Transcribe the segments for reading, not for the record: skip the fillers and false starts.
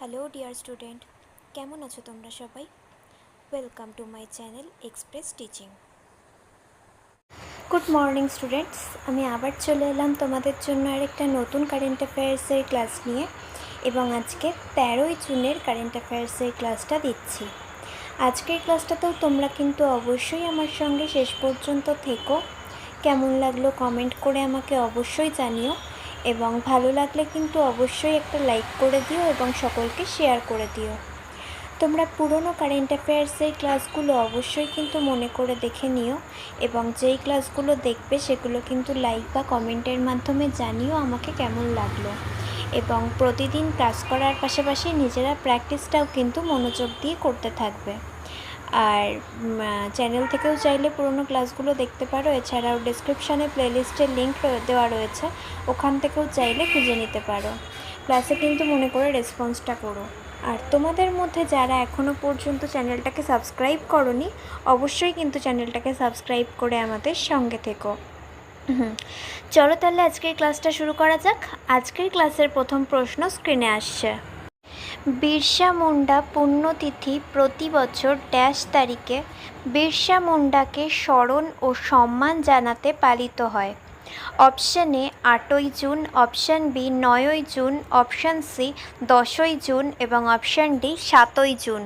Hello dear student, কেমন আছো তোমরা সবাই? Welcome to my channel express teaching. Good morning students, আমি আবার চলে এলাম তোমাদের জন্য আরেকটা নতুন কারেন্ট অ্যাফেয়ার্সের ক্লাস নিয়ে, এবং আজকে 13ই জুনের কারেন্ট অ্যাফেয়ার্সের ক্লাসটা দিচ্ছি। আজকের ক্লাসটাতেও তোমরা কিন্তু অবশ্যই আমার সঙ্গে শেষ পর্যন্ত থেকো। কেমন লাগলো কমেন্ট করে আমাকে অবশ্যই জানিও, এবং ভালো লাগলে কিন্তু অবশ্যই একটা লাইক করে দিও এবং সকলকে শেয়ার করে দিও। তোমরা পুরনো কারেন্ট অ্যাফেয়ার্সের ক্লাসগুলো অবশ্যই কিন্তু মনে করে দেখে নিও, এবং যেই ক্লাসগুলো দেখবে সেগুলো কিন্তু লাইক বা কমেন্টের মাধ্যমে জানিও আমাকে কেমন লাগলো। এবং প্রতিদিন ক্লাস করার পাশাপাশি নিজেরা প্র্যাকটিসটাও কিন্তু মনোযোগ দিয়ে করতে থাকবে। আর চ্যানেল থেকেও চাইলে পুরনো ক্লাসগুলো দেখতে পারো। এছাড়াও ডেসক্রিপশানে প্লেলিস্টের লিঙ্ক দেওয়া রয়েছে, ওখান থেকেও চাইলে খুঁজে নিতে পারো। ক্লাসে কিন্তু মনে করে রেসপন্সটা করো। আর তোমাদের মধ্যে যারা এখনও পর্যন্ত চ্যানেলটাকে সাবস্ক্রাইব করোনি, অবশ্যই কিন্তু চ্যানেলটাকে সাবস্ক্রাইব করে আমাদের সঙ্গে থেকো। চলো তাহলে আজকের ক্লাসটা শুরু করা যাক। আজকের ক্লাসের প্রথম প্রশ্ন স্ক্রিনে আসছে। বিরসা মুন্ডা পুণ্যতিথি প্রতি বছর ড্যাশ তারিখে বিরসা মুন্ডাকে স্মরণ ও সম্মান জানাতে পালিত হয়? অপশান এ 8ই জুন, অপশান বি 9ই জুন, অপশান সি 10ই জুন এবং অপশান ডি 7ই জুন।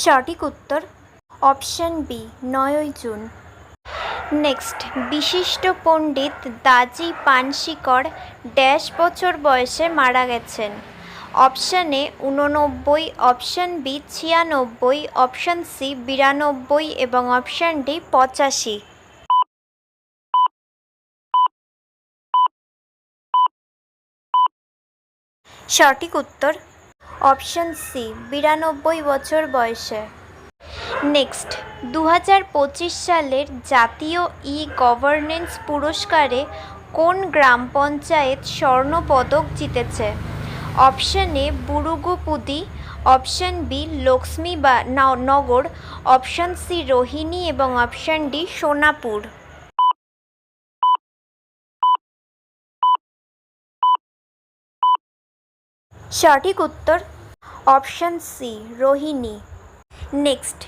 সঠিক উত্তর অপশান বি 9ই জুন। নেক্সট, বিশিষ্ট পণ্ডিত দাজি পানশিকর ড্যাশ বছর বয়সে মারা গেছেন? Option A 89, option B 96, option C 92 এবং অপশান ডি 85। সঠিক উত্তর অপশান সি 92 বছর বয়সে। নেক্সট, 2025 সালের জাতীয় ই গভর্নেন্স পুরস্কারে কোন গ্রাম পঞ্চায়েত স্বর্ণপদক জিতেছে? Option A Burugupudi, option B Lakshmi বা নগর, অপশান সি রোহিণী এবং অপশান ডি সোনাপুর। সঠিক উত্তর option C Rohini. Next,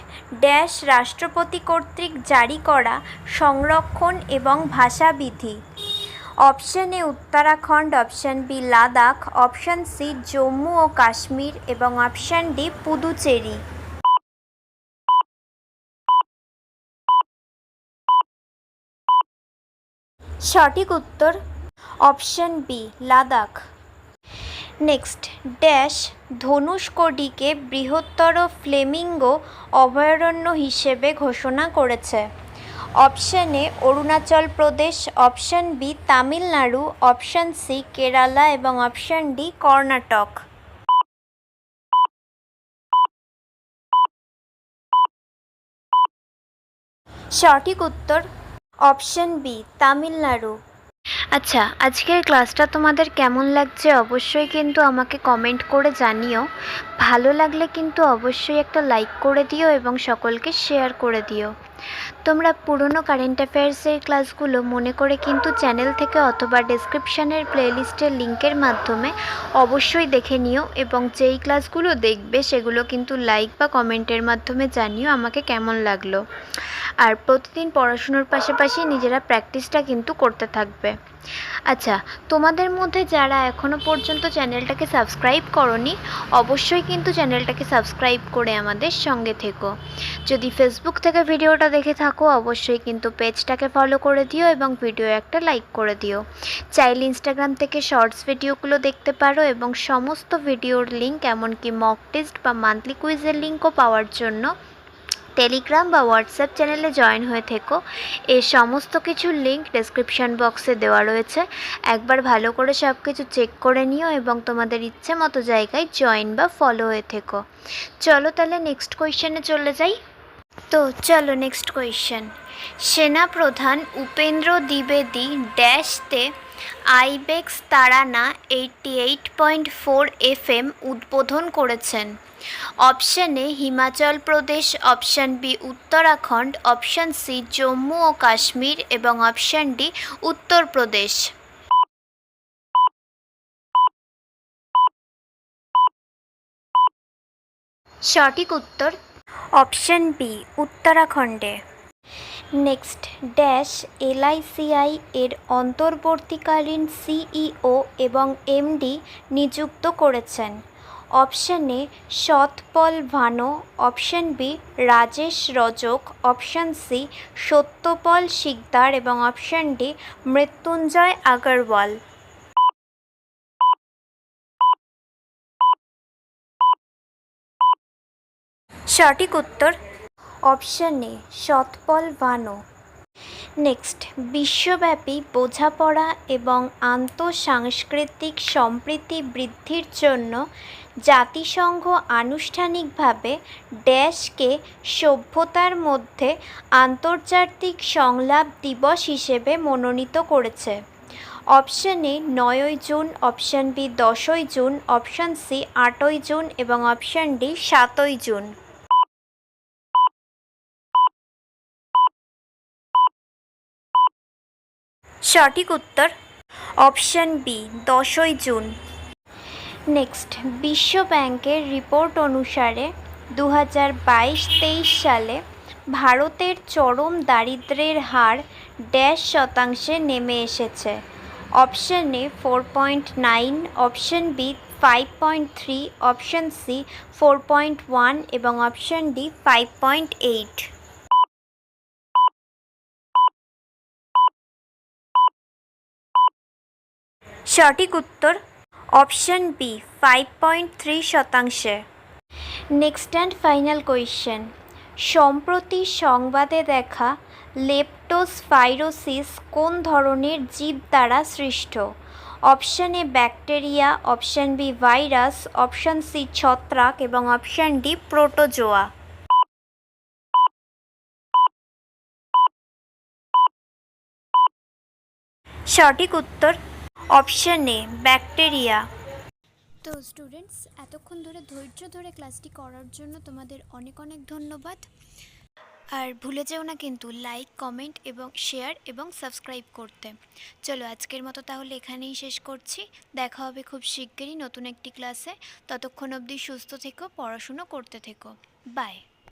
dash রাষ্ট্রপতি কর্তৃক জারি করা সংরক্ষণ এবং ভাষাবিধি? Option A Uttarakhand, option B Ladakh, option C Jammu ও কাশ্মীর এবং অপশান ডি পুদুচেরি। সঠিক উত্তর option B Ladakh. Next, dash ধনুষ্কডিকে বৃহত্তর ফ্লেমিঙ্গো অভয়ারণ্য হিসেবে ঘোষণা করেছে? Option A Arunachal Pradesh, option B Tamil Nadu, option C Kerala এবং অপশান ডি কর্ণাটক। সঠিক উত্তর অপশান বি তামিলনাড়ু। আচ্ছা, আজকের ক্লাসটা তোমাদের কেমন লাগছে অবশ্যই কিন্তু আমাকে কমেন্ট করে জানিও। ভালো লাগলে কিন্তু অবশ্যই একটা লাইক করে দিও এবং সকলকে শেয়ার করে দিও। তোমরা পুরনো কারেন্ট অ্যাফেয়ার্সের ক্লাসগুলো মনে করে কিন্তু চ্যানেল থেকে অথবা ডেসক্রিপশানের প্লেলিস্টের লিঙ্কের মাধ্যমে অবশ্যই দেখে নিও, এবং যেই ক্লাসগুলো দেখবে সেগুলো কিন্তু লাইক বা কমেন্টের মাধ্যমে জানিও আমাকে কেমন লাগলো। আর প্রতিদিন পড়াশুনোর পাশাপাশি নিজেরা প্র্যাকটিসটা কিন্তু করতে থাকবে। আচ্ছা, তোমাদের মধ্যে যারা এখনও পর্যন্ত চ্যানেলটাকে সাবস্ক্রাইব করোনি, অবশ্যই কিন্তু চ্যানেলটাকে সাবস্ক্রাইব করে আমাদের সঙ্গে থেকো। যদি ফেসবুক থেকে ভিডিওটা দেখে থাকো, অবশ্যই কিন্তু পেজটাকে ফলো করে দিও এবং ভিডিও একটা লাইক করে দিও। চাইলে ইনস্টাগ্রাম থেকে শর্টস ভিডিওগুলো দেখতে পারো, এবং সমস্ত ভিডিওর লিঙ্ক, এমনকি মক টেস্ট বা মান্থলি কুইজের লিঙ্কও পাওয়ার জন্য টেলিগ্রাম বা হোয়াটসঅ্যাপ চ্যানেলে জয়েন হয়ে থেকো। এই সমস্ত কিছুর লিঙ্ক ডেসক্রিপশান বক্সে দেওয়া রয়েছে। একবার ভালো করে সব কিছু চেক করে নিও এবং তোমাদের ইচ্ছে মতো জায়গায় জয়েন বা ফলো হয়ে থেকো। চলো তাহলে নেক্সট কোয়েশ্চেনে চলে যাই। তো চলো নেক্সট কোয়েশ্চেন। সেনাপ্রধান উপেন্দ্র দ্বিবেদী ড্যাশতে আইবেক্স তারানা 88.4 FM উদ্বোধন করেছেন? Option A Himachal Pradesh, option B Uttarakhand, option C Jammu ও কাশ্মীর এবং অপশন ডি উত্তরপ্রদেশ। সঠিক উত্তর অপশন বি উত্তরাখণ্ডে। নেক্সট, ড্যাশ এলআইসিআই এর অন্তর্বর্তীকালীন সিইও এবং এমডি নিযুক্ত করেছেন? Option A Satpal Bhano, option B Rajesh Rajak, option C Satyapal Shikdar এবং অপশন ডি মৃত্যুঞ্জয় আগরওয়াল। সঠিক উত্তর অপশন এ সৎপল ভানো। নেক্সট, বিশ্বব্যাপী বোঝাপড়া এবং আন্তঃসাংস্কৃতিক সম্প্রীতি বৃদ্ধির জন্য জাতিসংঘ আনুষ্ঠানিকভাবে ড্যাশকে সভ্যতার মধ্যে আন্তর্জাতিক সংলাপ দিবস হিসেবে মনোনীত করেছে? অপশন এ 9ই জুন, অপশন বি 10ই জুন, অপশন সি 8ই জুন এবং অপশন ডি 7ই জুন। সঠিক উত্তর অপশন বি 10ই জুন। নেক্সট, বিশ্ব ব্যাংকের রিপোর্ট অনুসারে 2022-23 সালে ভারতের চরম দারিদ্র্যের হার ড্যাশ শতাংশে নেমে এসেছে? Option A 4.9, option B 5.3, option C 4.1 এবং অপশন ডি 5.8। সঠিক উত্তর অপশন বি 5.3 শতাংশে। নেক্সট অ্যান্ড ফাইনাল কোয়েশ্চেন, সম্প্রতি সংবাদে দেখা লেপ্টোস্পাইরোসিস কোন ধরনের জীব দ্বারা সৃষ্ট? Option A bacteria, option B virus, option C ছত্রাক এবং অপশন ডি প্রোটোজোয়া। সঠিক উত্তর অপশন এ ব্যাকটেরিয়া। তো স্টুডেন্টস, এতক্ষণ ধরে ধৈর্য ধরে ক্লাসটি করার জন্য তোমাদের অনেক অনেক ধন্যবাদ। আর ভুলে যেও না কিন্তু লাইক, কমেন্ট এবং শেয়ার এবং সাবস্ক্রাইব করতে। চলো আজকের মতো তাহলে এখানেই শেষ করছি। দেখা হবে খুব শিগগিরই নতুন একটি ক্লাসে। ততক্ষণ অবধি সুস্থ থেকো, পড়াশুনো করতে থেকো। বাই।